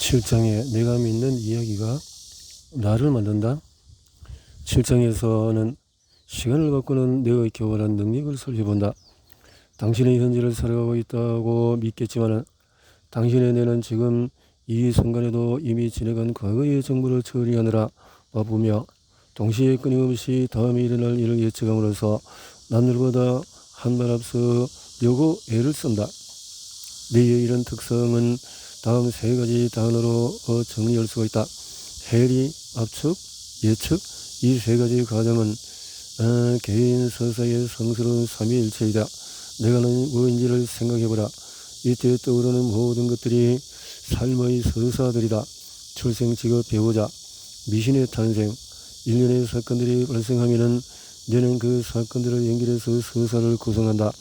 7장에 내가 믿는 이야기가 나를 만든다. 7장에서는 시간을 바꾸는 내의 교활한 능력을 살펴본다. 당신의 현재를 살아가고 있다고 믿겠지만 당신의 뇌는 지금 이 순간에도 이미 지나간 과거의 정보를 처리하느라 바쁘며 동시에 끊임없이 다음에 일어날 일을 예측함으로써 남들보다 한 발 앞서 려고 애를 쓴다. 뇌의 이런 특성은 다음 세 가지 단어로 정리할 수가 있다. 해리, 압축, 예측. 이 세 가지 과정은 개인 서사의 성스러운 삼위일체이다. 내가는 무엇인지를 생각해보라. 이때 떠오르는 모든 것들이 삶의 서사들이다. 출생, 직업, 배우자, 미신의 탄생, 일련의 사건들이 발생하면은 뇌는 그 사건들을 연결해서 서사를 구성한다.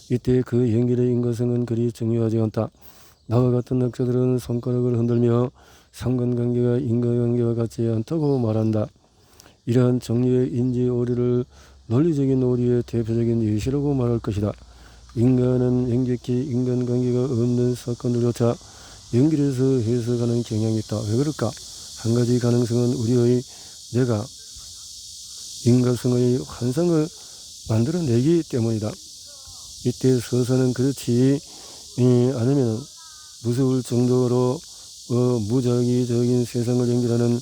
이때 그 연결의 인과성은 그리 중요하지 않다. 나와 같은 학자들은 손가락을 흔들며 상관관계가 인과관계와 같지 않다고 말한다. 이러한 정리의 인지 오류를 논리적인 오류의 대표적인 예시라고 말할 것이다. 인간은 명백히 인간관계가 없는 사건으로조차 연결해서 해석하는 경향이 있다. 왜 그럴까? 한 가지 가능성은 우리의 뇌가 인과성의 환상을 만들어내기 때문이다. 이때 서사는 그렇지 않으면 무서울 정도로 무작위적인 세상을 연결하는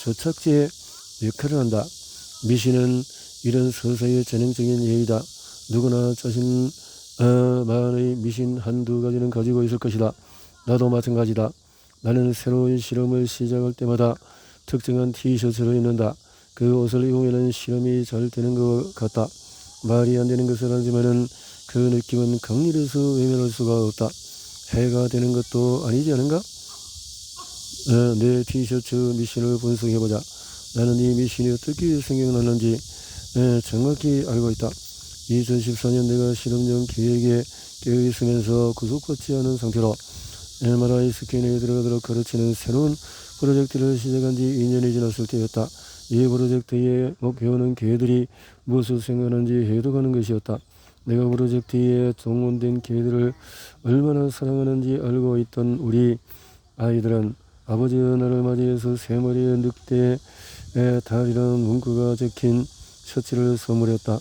조착지의 역할을 한다. 미신은 이런 서사의 전형적인 예이다. 누구나 자신만의 미신 한두 가지는 가지고 있을 것이다. 나도 마찬가지다. 나는 새로운 실험을 시작할 때마다 특정한 티셔츠를 입는다. 그 옷을 입으면 실험이 잘 되는 것 같다. 말이 안 되는 것을 알지만은 그 느낌은 강렬해서 외면할 수가 없다. 해가 되는 것도 아니지 않은가? 내 티셔츠 미신을 분석해보자. 나는 이 미신이 어떻게 생겨났는지 정확히 알고 있다. 2014년 내가 실험용 기획에 깨어있으면서 구속받지 않은 상태로 MRI 스캔에 들어가도록 가르치는 새로운 프로젝트를 시작한 지 2년이 지났을 때였다. 이 프로젝트의 목표는 개들이 무엇을 생각하는지 해독하는 것이었다. 내가 프로젝트에 동원된 개들을 얼마나 사랑하는지 알고 있던 우리 아이들은 아버지의 날을 맞이해서 세 마리의 늑대의 달이라는 문구가 적힌 셔츠를 선물했다.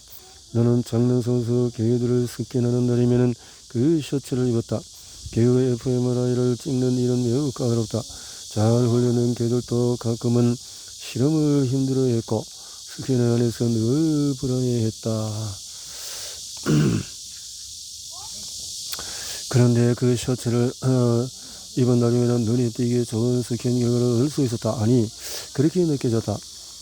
너는 장릉선수 개들을 스캔하는 날이면 그 셔츠를 입었다. 개의 fMRI를 찍는 일은 매우 까다롭다. 잘 훈련된 개들도 가끔은 실험을 힘들어했고 스캔 안에서 늘 불안해했다. 그런데 그 셔츠를 입은 날이면 눈에 띄게 좋은 스캔 결과를 얻을 수 있었다. 아니, 그렇게 느껴졌다.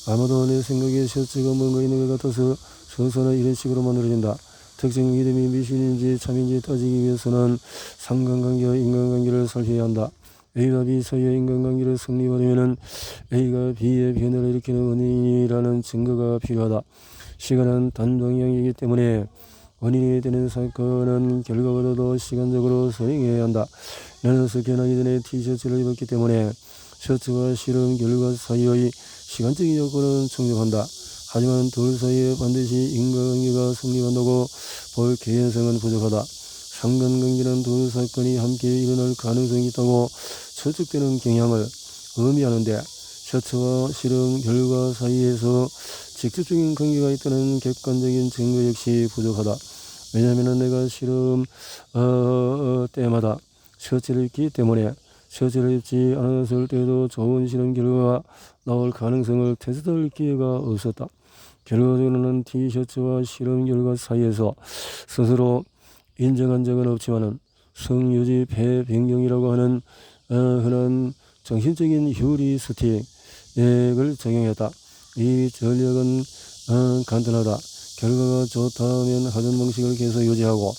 아마도 내 생각에 셔츠가 뭔가 있는 것 같아서 서서는 이런 식으로 만들어진다. 특정 믿음이 미신인지 참인지 따지기 위해서는 상관관계와 인간관계를 살펴야 한다. A와 B 사이의 인간관계를 성립하려면 A가 B의 변화를 일으키는 원인이라는 증거가 필요하다. 시간은 단방향이기 때문에 원인이 되는 사건은 결과보다도 시간적으로 선행해야 한다. 나는 스캔하기 전에 티셔츠를 입었기 때문에 셔츠와 실험 결과 사이의 시간적인 요건은 충족한다. 하지만 둘 사이에 반드시 인과관계가 성립한다고 볼 개연성은 부족하다. 상관관계는 두 사건이 함께 일어날 가능성이 있다고 추측되는 경향을 의미하는데 셔츠와 실험 결과 사이에서 직접적인 관계가 있다는 객관적인 증거 역시 부족하다. 왜냐하면 내가 실험 때마다 셔츠를 입기 때문에 셔츠를 입지 않았을 때도 좋은 실험 결과가 나올 가능성을 테스트할 기회가 없었다. 결과적으로는 티셔츠와 실험 결과 사이에서 스스로 인정한 적은 없지만은 성유지 폐 변경이라고 하는 흔한 정신적인 휴리스틱을 적용했다. 이 전략은 간단하다. 결과가 좋다면 하던 방식을 계속 유지하고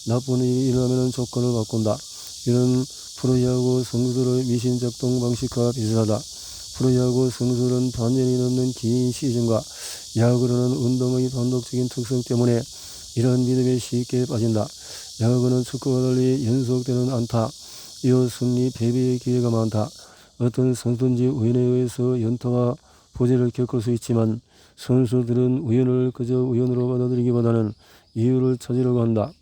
나쁜 일이 일어나면 조건을 바꾼다. 이런 프로야구 선수들의 미신 작동 방식과 비슷하다. 프로야구 선수들은 반년이 넘는 긴 시즌과 야구로는 운동의 반복적인 특성 때문에 이런 믿음에 쉽게 빠진다. 야구는 축구와 달리 연속되는 안타, 이어 승리, 패배의 기회가 많다. 어떤 선수든지 우연에 의해서 연타와 부재를 겪을 수 있지만 선수들은 우연을 그저 우연으로 받아들이기보다는 이유를 찾으려고 한다.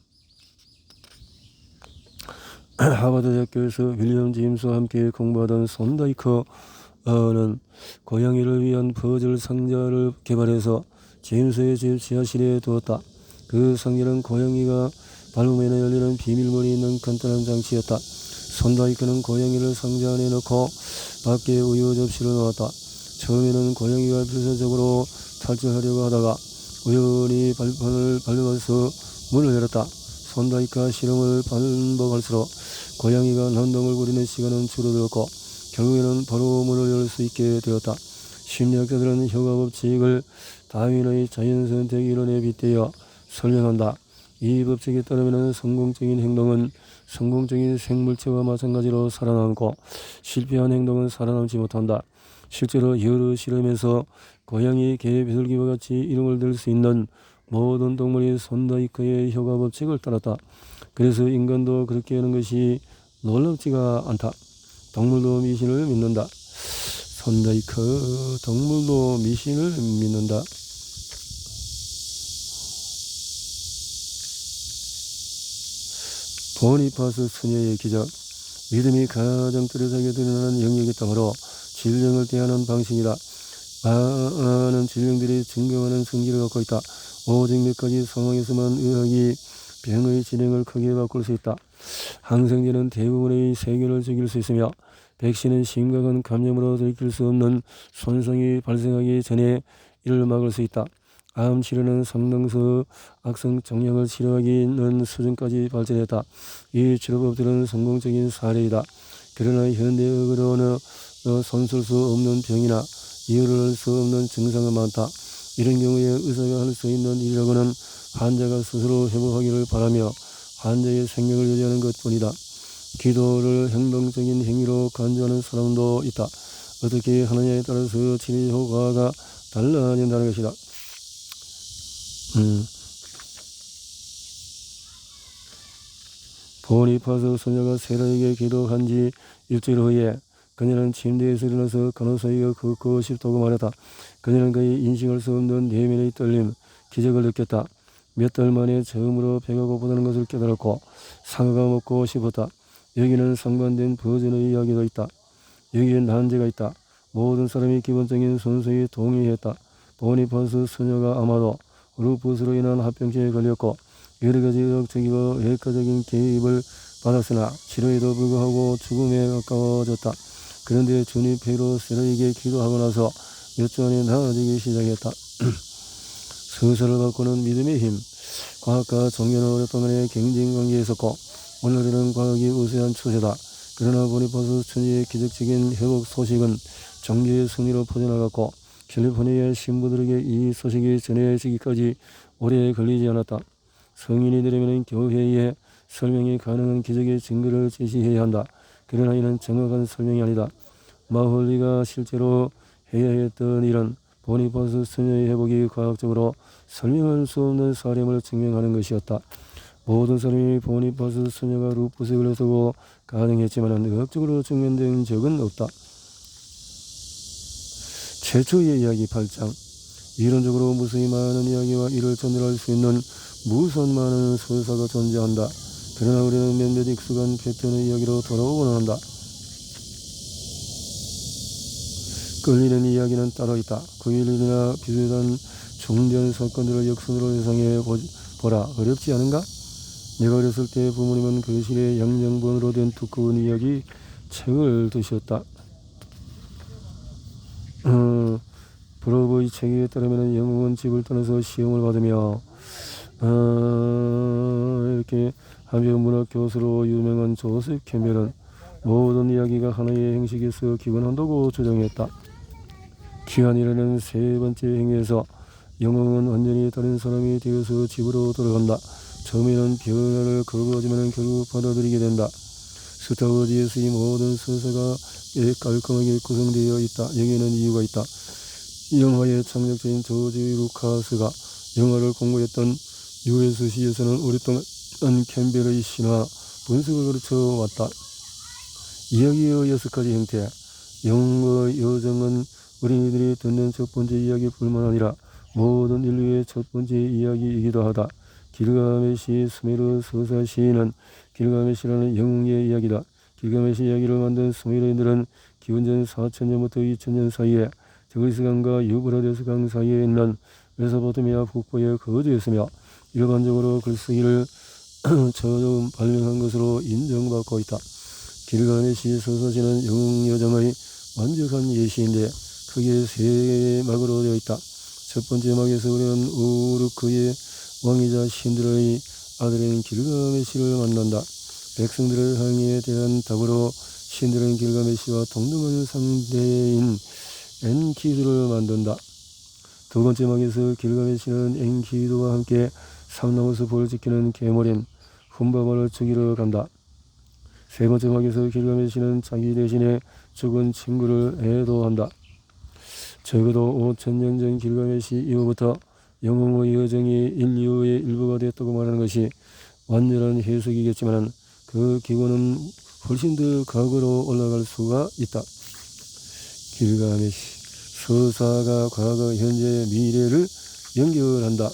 하버드 대학교에서 윌리엄 제임스와 함께 공부하던 손다이커는 고양이를 위한 퍼즐 상자를 개발해서 제임스의 집 지하실에 두었다. 그 상자는 고양이가 밟으면 열리는 비밀문이 있는 간단한 장치였다. 손다이커는 고양이를 상자 안에 넣고 밖에 우유 접시를 놓았다. 처음에는 고양이가 필사적으로 탈출하려고 하다가 우연히 발판을 밟으면서 문을 열었다. 손다이커가 실험을 반복할수록 고양이가 난동을 부리는 시간은 줄어들었고 결국에는 바로 문을 열 수 있게 되었다. 심리학자들은 효과 법칙을 다윈의 자연선택 이론에 빗대어 설명한다. 이 법칙에 따르면 성공적인 행동은 성공적인 생물체와 마찬가지로 살아남고 실패한 행동은 살아남지 못한다. 실제로 여러 실험에서 고양이, 개, 비둘기와 같이 이름을 들 수 있는 모든 동물이 손다이커의 효과 법칙을 따랐다. 그래서 인간도 그렇게 하는 것이 놀랍지가 않다. 동물도 미신을 믿는다. 손다이커, 동물도 미신을 믿는다. 보니파스 수녀의 기적. 믿음이 가장 뚜렷하게 드러나는 영역이 바로 질병을 대하는 방식이다. 많은 질병들이 증명하는 성질을 갖고 있다. 오직 몇 가지 상황에서만 의학이 병의 진행을 크게 바꿀 수 있다. 항생제는 대부분의 세균을 죽일 수 있으며 백신은 심각한 감염으로 들킬 수 없는 손상이 발생하기 전에 이를 막을 수 있다. 암 치료는 상당수 악성 종양을 치료하기는 수준까지 발전했다. 이 치료법들은 성공적인 사례이다. 그러나 현대의학으로는 손쓸 수 없는 병이나 이유를 알 수 없는 증상은 많다. 이런 경우에 의사가 할 수 있는 일이라고는 환자가 스스로 회복하기를 바라며 환자의 생명을 유지하는 것뿐이다. 기도를 행동적인 행위로 간주하는 사람도 있다. 어떻게 하느냐에 따라서 치료 효과가 달라진다는 것이다. 보니파스 소녀가 세라에게 기도한 지 일주일 후에 그녀는 침대에서 일어나서 간호사에게 걷고 싶다고 말했다. 그녀는 그의 인식할 수 없는 내면의 떨림, 기적을 느꼈다. 몇 달 만에 처음으로 배가 고프다는 것을 깨달았고 사과가 먹고 싶었다. 여기는 상반된 버전의 이야기도 있다. 여기에 난제가 있다. 모든 사람이 기본적인 순서에 동의했다. 보니파스 소녀가 아마도 루푸스로 인한 합병증에 걸렸고 여러 가지 의학적이고 외과적인 개입을 받았으나 치료에도 불구하고 죽음에 가까워졌다. 그런데 주니페로 세라에게 기도하고 나서 몇 주 안에 나아지기 시작했다. 서사를 바꾸는 믿음의 힘. 과학과 종교는 오랫동안의 경쟁관계에 있었고 오늘날에는 과학이 우세한 추세다. 그러나 보니파스 천지의 기적적인 회복 소식은 종교의 승리로 퍼져나갔고 캘리포니아 신부들에게 이 소식이 전해지기까지 오래 걸리지 않았다. 성인이 되려면 교회에 설명이 가능한 기적의 증거를 제시해야 한다. 그러나 이는 정확한 설명이 아니다. 마홀리가 실제로 해야 했던 일은 보니파스 소녀의 회복이 과학적으로 설명할 수 없는 사례임을 증명하는 것이었다. 모든 사람이 보니파스 소녀가 루푸스에 걸렸다고 가능했지만 의학적으로 증명된 적은 없다. 최초의 이야기 8장. 이론적으로 무수히 많은 이야기와 이를 전달할 수 있는 무수한 많은 서사가 존재한다. 그러나 우리는 몇몇 익숙한 패턴의 이야기로 돌아오곤 한다. 끌리는 이야기는 따로 있다. 그 일이나 비슷한 중대한 사건들을 역순으로 예상해 보라. 어렵지 않은가? 내가 어렸을 때 부모님은 교실에 양장본으로 된 두꺼운 이야기 책을 두셨다. 브로브의 책에 따르면 영웅은 집을 떠나서 시험을 받으며 이렇게 하며 문학 교수로 유명한 조셉 캠벨은 모든 이야기가 하나의 행식에서 기원한다고 주장했다. 귀환이라는 세 번째 행위에서 영웅은 완전히 다른 사람이 되어서 집으로 돌아간다. 처음에는 변화를 거부하지만 결국 받아들이게 된다. 스타워즈에서의 모든 서사가 깔끔하게 구성되어 있다. 여기에는 이유가 있다. 영화의 창작자인 조지 루카스가 영화를 공부했던 USC에서는 오랫동안 캠벨의 신화 분석을 가르쳐 왔다. 이야기의 6가지 형태. 영웅의 여정은 어린이들이 듣는 첫 번째 이야기뿐만 아니라 모든 인류의 첫 번째 이야기이기도 하다. 길가메시 수메르 서사 시인은 길가메시라는 영웅의 이야기다. 길가메시 이야기를 만든 수메르인들은 기원전 4000년부터 2000년 사이에 저그리스강과 유브라데스 강 사이에 있는 메소포타미아 북부에 거주했으며 일반적으로 글쓰기를 처음 발명한 것으로 인정받고 있다. 길가메시 서사시는 영웅 여정의 완벽한 예시인데 크게 세 막으로 되어 있다. 첫 번째 막에서 우리는 우르크의 왕이자 신들의 아들인 길가메시를 만난다. 백성들의 항의에 대한 답으로 신들은 길가메시와 동등한 상대인 엔키두를 만든다. 두 번째 막에서 길가메시는 엔키두와 함께 삼나무 숲을 지키는 괴물인 훔바바를 죽이러 간다. 세 번째 막에서 길가메시는 자기 대신에 죽은 친구를 애도한다. 적어도 5000년 전 길가메시 이후부터 영웅의 여정이 인류의 일부가 됐다고 말하는 것이 완전한 해석이겠지만 그 기원은 훨씬 더 과거로 올라갈 수가 있다. 길가메시 서사가 과거, 현재, 미래를 연결한다.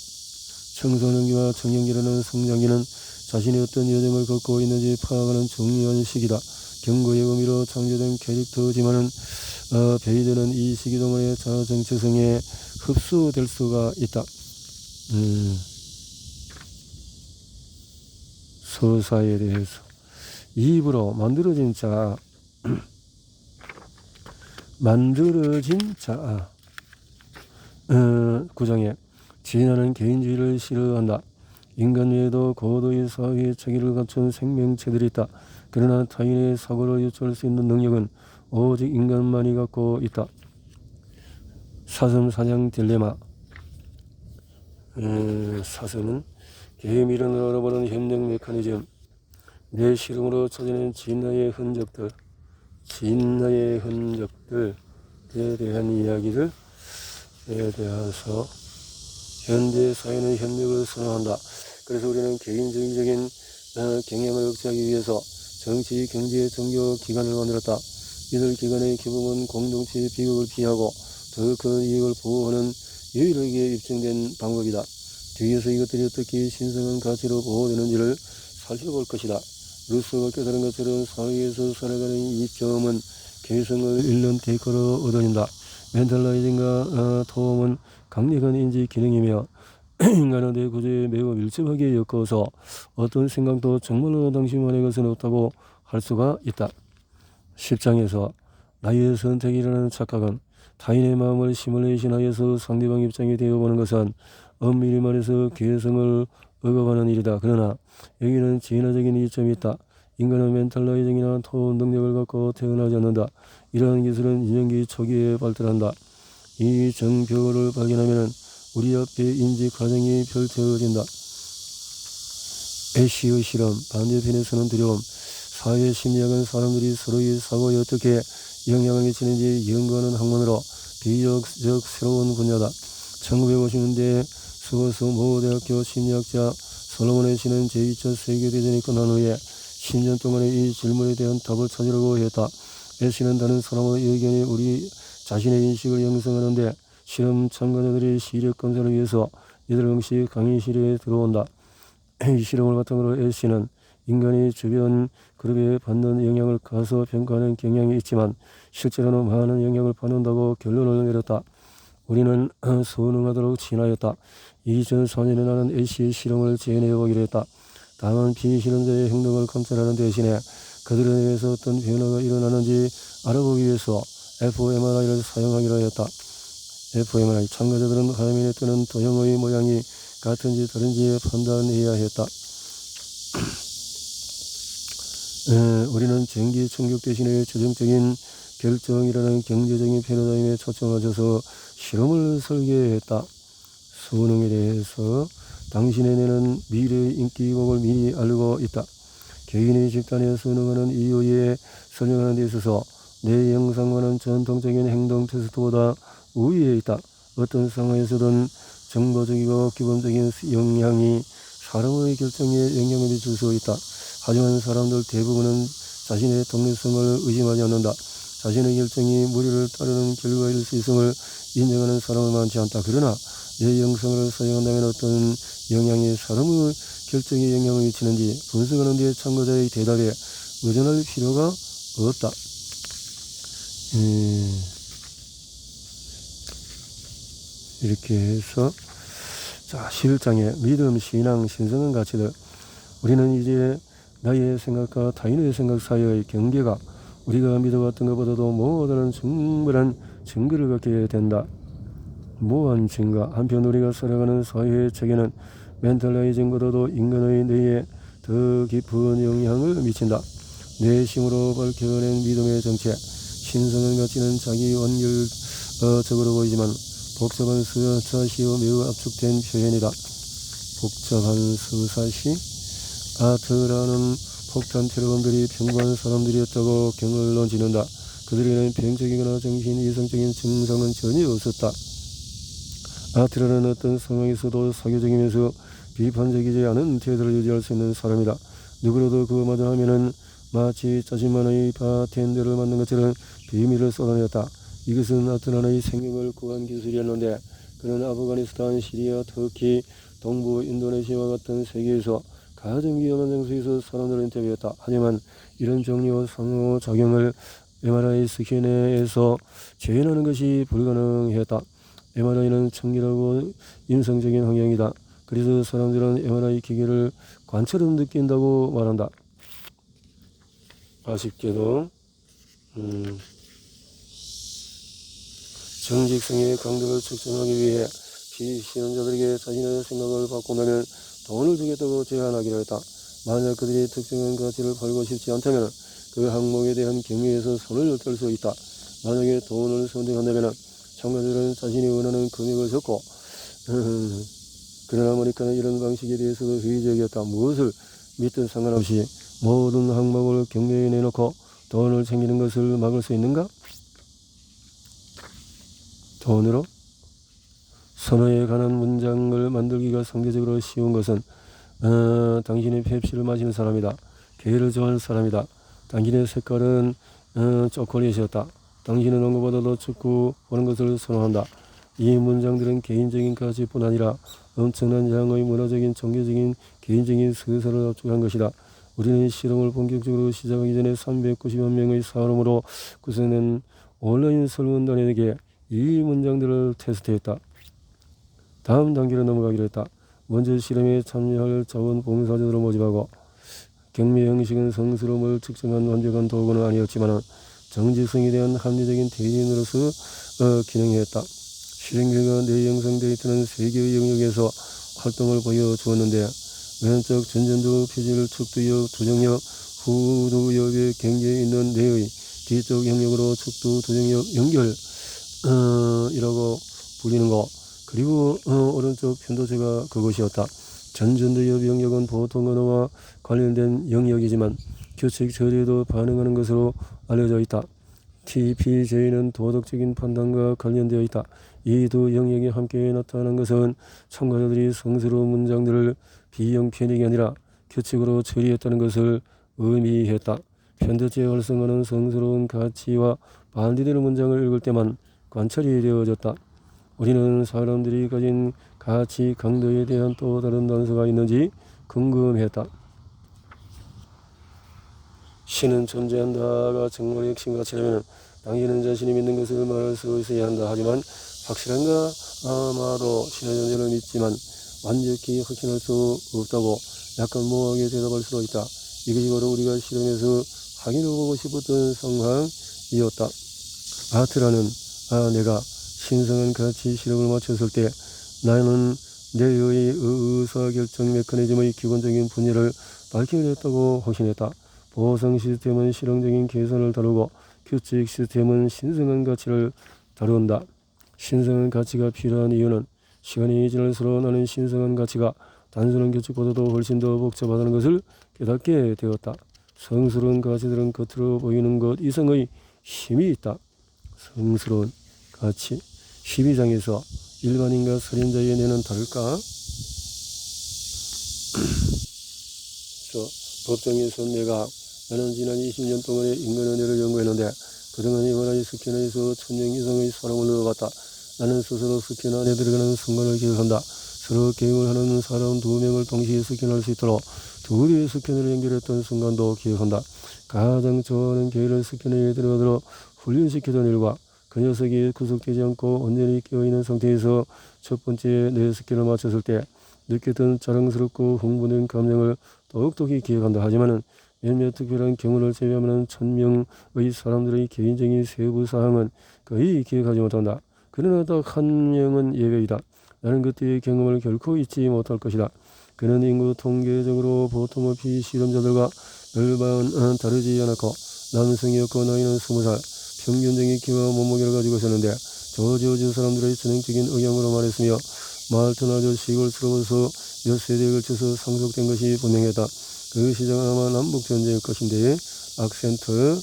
청소년기와 청년기라는 성장기는 자신의 어떤 여정을 걷고 있는지 파악하는 중요한 시기다. 경고의 의미로 창조된 캐릭터지만은 베이드는 이 시기 동안의 자아 정체성에 흡수될 수가 있다. 서사에 대해서 입으로 만들어진 자, 구정에 진화는 개인주의를 싫어한다. 인간 외에도 고도의 사회의 체계를 갖춘 생명체들이 있다. 그러나 타인의 사고를 유추할 수 있는 능력은 오직 인간만이 갖고 있다. 사슴 사냥 딜레마. 사슴은 개의 미련을 알아보는 협력 메커니즘. 내 실험으로 찾아낸 진화의 흔적들에 대한 이야기를 대해서 현대 사회는 협력을 선호한다. 그래서 우리는 개인주의적인 경향을 억제하기 위해서 정치, 경제, 종교 기관을 만들었다. 이들 기관의 기본은 공동체의 비극을 피하고 더 큰 이익을 보호하는 유일하게 입증된 방법이다. 뒤에서 이것들이 어떻게 신성한 가치로 보호되는지를 살펴볼 것이다. 루소가 깨달은 것처럼 사회에서 살아가는 이점은 개성을 잃는 데이터로 얻어진다. 멘탈라이징과 토음은 강력한 인지 기능이며 인간은 내 구조에 매우 밀접하게 엮어서 어떤 생각도 정말로 당신만의 것은 없다고 할 수가 있다. 10장에서 나의 선택이라는 착각은 타인의 마음을 시뮬레이션하여서 상대방 입장이 되어보는 것은 엄밀히 말해서 개성을 억압하는 일이다. 그러나 여기는 진화적인 이점이 있다. 인간은 멘탈라이징이나 토 능력을 갖고 태어나지 않는다. 이러한 기술은 인연기 초기에 발달한다. 이 정표를 발견하면 우리 앞에 인지 과정이 펼쳐진다. 애쉬의 실험, 반대편에서는 두려움. 사회 심리학은 사람들이 서로의 사고에 어떻게 영향을 미치는지 연구하는 학문으로 비교적 새로운 분야다. 1950년대에 스워스 모 대학교 심리학자 솔로몬 애쉬는 제2차 세계대전이 끝난 후에 10년 동안의 이 질문에 대한 답을 찾으려고 했다. 애쉬는 다른 사람의 의견이 우리 자신의 인식을 형성하는데 실험 참가자들의 시력 검사를 위해서 8명씩 강의실에 들어온다. 이 실험을 바탕으로 애쉬는 인간이 주변 그룹에 받는 영향을 가소평가하는 경향이 있지만 실제로는 많은 영향을 받는다고 결론을 내렸다. 우리는 선응하도록 진화했다. 2004년에 나는 애쉬의 실험을 재현해보기로 했다. 다만 비실험자의 행동을 관찰하는 대신에 그들에 대해서 어떤 변화가 일어나는지 알아보기 위해서 fMRI를 사용하기로 했다. fMRI 참가자들은 화면에 뜨는 도형의 모양이 같은지 다른지 판단해야 했다. 우리는 전기 충격 대신에 조정적인 결정이라는 경제적인 패러다임에 초점을 맞춰서 실험을 설계했다. 수능에 대해서 당신의 뇌는 미래의 인기곡을 미리 알고 있다. 개인의 집단에 수능하는 이유에 설명하는 데 있어서 내 영상과는 전통적인 행동 테스트보다 우위에 있다. 어떤 상황에서든 정보적이고 기본적인 영향이 사람의 결정에 영향을 미칠 수 있다. 하지만 사람들 대부분은 자신의 독립성을 의심하지 않는다. 자신의 결정이 무리를 따르는 결과일 수 있음을 인정하는 사람은 많지 않다. 그러나 내 영상을 사용한다면 어떤 영향이 사람의 결정에 영향을 미치는지 분석하는 데 참가자의 대답에 의존할 필요가 없다. 이렇게 해서 자 11장의 믿음, 신앙, 신성한 가치들. 우리는 이제 나의 생각과 타인의 생각 사이의 경계가 우리가 믿어왔던 것보다도 모든 충분한 증거를 갖게 된다. 무한 증거. 한편 우리가 살아가는 사회의 체계는 멘탈라이징보다도 인간의 뇌에 더 깊은 영향을 미친다. 내 힘으로 밝혀낸 믿음의 정체, 신성한 가치는 자기 완결적으로 보이지만 복잡한 서사시여 매우 압축된 표현이다. 복잡한 서사시. 아트라는 폭탄 테러범들이 평범한 사람들이었다고 경을로 지는다. 그들에게는 병적이거나 정신 이상적인 증상은 전혀 없었다. 아트라는 어떤 상황에서도 사교적이면서 비판적이지 않은 태도를 유지할 수 있는 사람이다. 누구라도 그마저 하면은 마치 자신만의 바텐더를 만든 것처럼 비밀을 쏟아내었다. 이것은 아트라의 생명을 구한 기술이었는데 그는 아프가니스탄, 시리아, 터키, 동부 인도네시아와 같은 세계에서 가장 위험한 장소에서 사람들을 인터뷰했다. 하지만 이런 종류의 상호작용을 MRI 스캐너에서 재현하는 것이 불가능했다. MRI는 청결하고 인성적인 환경이다. 그래서 사람들은 MRI 기계를 관처럼 느낀다고 말한다. 아쉽게도 정직성의 강도를 측정하기 위해 비신앙자들에게 자신의 생각을 바꾼다면 돈을 주겠다고 제안하기로 했다. 만약 그들이 특정한 가치를 팔고 싶지 않다면 그 항목에 대한 경매에서 손을 뗄 수 있다. 만약에 돈을 선택한다면 참가자들은 자신이 원하는 금액을 적고 그러나 모니카는 이런 방식에 대해서도 회의적이었다. 무엇을 믿든 상관없이 모든 항목을 경매에 내놓고 돈을 챙기는 것을 막을 수 있는가? 돈으로? 선호에 관한 문장을 만들기가 상대적으로 쉬운 것은 당신의 펩시를 마시는 사람이다. 게를 좋아하는 사람이다. 당신의 색깔은 초콜릿이었다. 당신은 언급보다도 축구 보는 것을 선호한다. 이 문장들은 개인적인 가치뿐 아니라 엄청난 양의 문화적인, 종교적인, 개인적인 서사를 압축한 것이다. 우리는 실험을 본격적으로 시작하기 전에 390여 명의 사람으로 구성된 온라인 설문단에게 이 문장들을 테스트했다. 다음 단계로 넘어가기로 했다. 먼저 실험에 참여할 자원봉사자들을 모집하고 경매 형식은 성스러움을 측정한 완벽한 도구는 아니었지만 정직성에 대한 합리적인 대리인으로서 기능했다. 실행 결과 내 영상 데이터는 3개의 영역에서 활동을 보여주었는데 왼쪽 전전두 표질 척두엽 두정엽 후두엽의 경계에 있는 뇌의 뒤쪽 영역으로 척두 두정엽 연결 이라고 불리는 것, 그리고 오른쪽 편도체가 그것이었다. 전전두엽 영역은 보통 언어와 관련된 영역이지만 규칙 처리에도 반응하는 것으로 알려져 있다. TPJ는 도덕적인 판단과 관련되어 있다. 이 두 영역이 함께 나타나는 것은 참가자들이 성스러운 문장들을 비영편익이 아니라 규칙으로 처리했다는 것을 의미했다. 편도체 활성화는 성스러운 가치와 반대되는 문장을 읽을 때만 관찰이 되어졌다. 우리는 사람들이 가진 가치 강도에 대한 또 다른 단서가 있는지 궁금했다. 신은 존재한다가 정말 핵심 가치라면 당신은 자신이 믿는 것을 말할 수 있어야 한다. 하지만 확실한가? 아마도 신의 존재를 믿지만 완벽히 확신할 수 없다고 약간 모호하게 대답할 수도 있다. 이것이 바로 우리가 실험에서 확인해보고 싶었던 상황이었다. 아트라는 내가 신성한 가치 실험을 마쳤을 때 나는 내의 의사결정 메커니즘의 기본적인 분열을 밝혀냈다고 확신했다. 보상 시스템은 실용적인 계산을 다루고 규칙 시스템은 신성한 가치를 다룬다. 신성한 가치가 필요한 이유는 시간이 지날수록 나는 신성한 가치가 단순한 규칙보다도 훨씬 더 복잡하다는 것을 깨닫게 되었다. 성스러운 가치들은 겉으로 보이는 것 이상의 힘이 있다. 성스러운 가치. 12장에서 일반인과 살인자의 뇌는 다를까? 법정에서 나는 지난 20년 동안의 인간의 뇌를 연구했는데 그동안 MRI 스캐너에서 1000명 이상의 사람을 넣어봤다. 나는 스스로 스킨 안에 들어가는 순간을 기억한다. 서로 게임을 하는 사람 2명을 동시에 스킨할 수 있도록 둘이 스킨을 연결했던 순간도 기억한다. 가장 좋아하는 개를 스킨에 들어가도록 훈련시키던 일과 그 녀석이 구속되지 않고 온전히 깨어있는 상태에서 첫 번째 내 스킨을 맞췄을 때 느꼈던 자랑스럽고 흥분된 감정을 똑똑히 기억한다. 하지만 몇몇 특별한 경우를 제외하면 1000명의 사람들의 개인적인 세부 사항은 거의 기억하지 못한다. 그러나 딱 한 명은 예외이다. 나는 그때의 경험을 결코 잊지 못할 것이다. 그는 인구 통계적으로 보통의 실험자들과 별반 다르지 않았고 남성이었고 나이는 20살, 평균적인 키와 몸무게를 가지고 있었는데 저지어주 사람들의 전형적인 의향으로 말했으며 말투는 아주 시골스러워서 몇 세대에 걸쳐서 상속된 것이 분명했다. 그 시작은 아마 남북전쟁일 것인데 악센트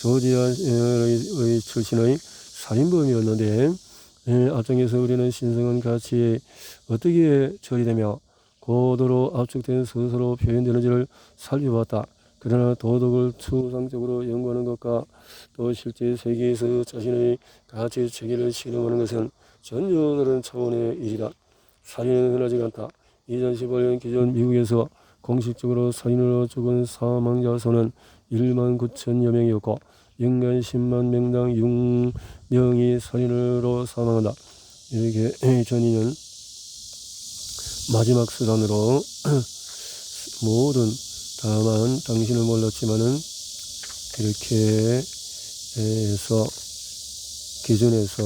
조지아의 출신의 살인범이었는데 앞장에서 우리는 신성한 가치에 어떻게 처리되며 고도로 압축된 서서로 표현되는지를 살펴봤다. 그러나 도덕을 추상적으로 연구하는 것과 또 실제 세계에서 자신의 가치 체계를 실험하는 것은 전혀 다른 차원의 일이다. 살인은 흔하지 않다. 2015년 기준 미국에서 공식적으로 살인으로 죽은 사망자 수는 1만 9천여 명이었고 연간 10만 명당 6명이 살인으로 사망한다. 이렇게 2002년 마지막 수단으로 모든 다만 당신은 몰랐지만은 이렇게 해서 기준에서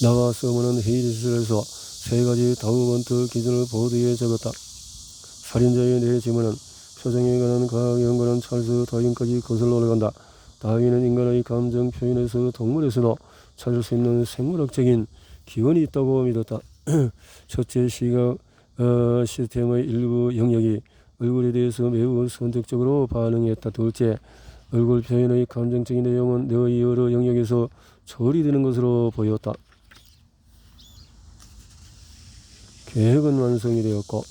나와서는 회의실에서 3가지 다우먼트 기준을 보드에 적었다. 살인자의 내 지문은 표정에 관한 과학 연구는 찰스 다윈까지 거슬러 올라간다. 다윈은 인간의 감정 표현에서 동물에서도 찾을 수 있는 생물학적인 기원이 있다고 믿었다. 첫째, 시각 시스템의 일부 영역이 얼굴에 대해서 매우 선택적으로 반응했다. 둘째, 얼굴 표현의 감정적인 내용은 뇌의 여러 영역에서 처리되는 것으로 보였다. 계획은 완성이 되었고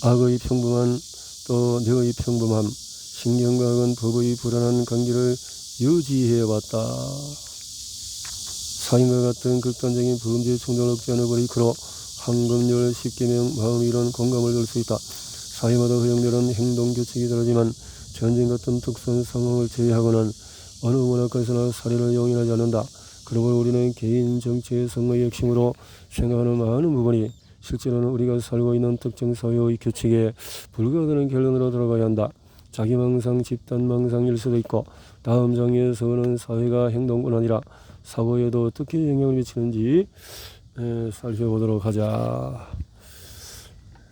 악의 평범함 또 뇌의 평범함, 신경과학은 법의 불안한 관계를 유지해왔다. 살인과 같은 극단적인 범죄 충동을 억제하는 법이 그로 황금열 10계명 마음 이런 공감을 줄 수 있다. 사회마다 허용되는 행동 규칙이 다르지만 전쟁 같은 특수한 상황을 제외하고는 어느 문화권에서나 살인을 용인하지 않는다. 그러므로 우리는 개인 정치의 성의 핵심으로 생각하는 많은 부분이 실제로는 우리가 살고 있는 특정 사회의 규칙에 불과하다는 결론으로 돌아가야 한다. 자기망상, 집단망상일 수도 있고 다음 장에서는 사회가 행동뿐 아니라 사고에도 어떻게 영향을 미치는지 살펴보도록 하자.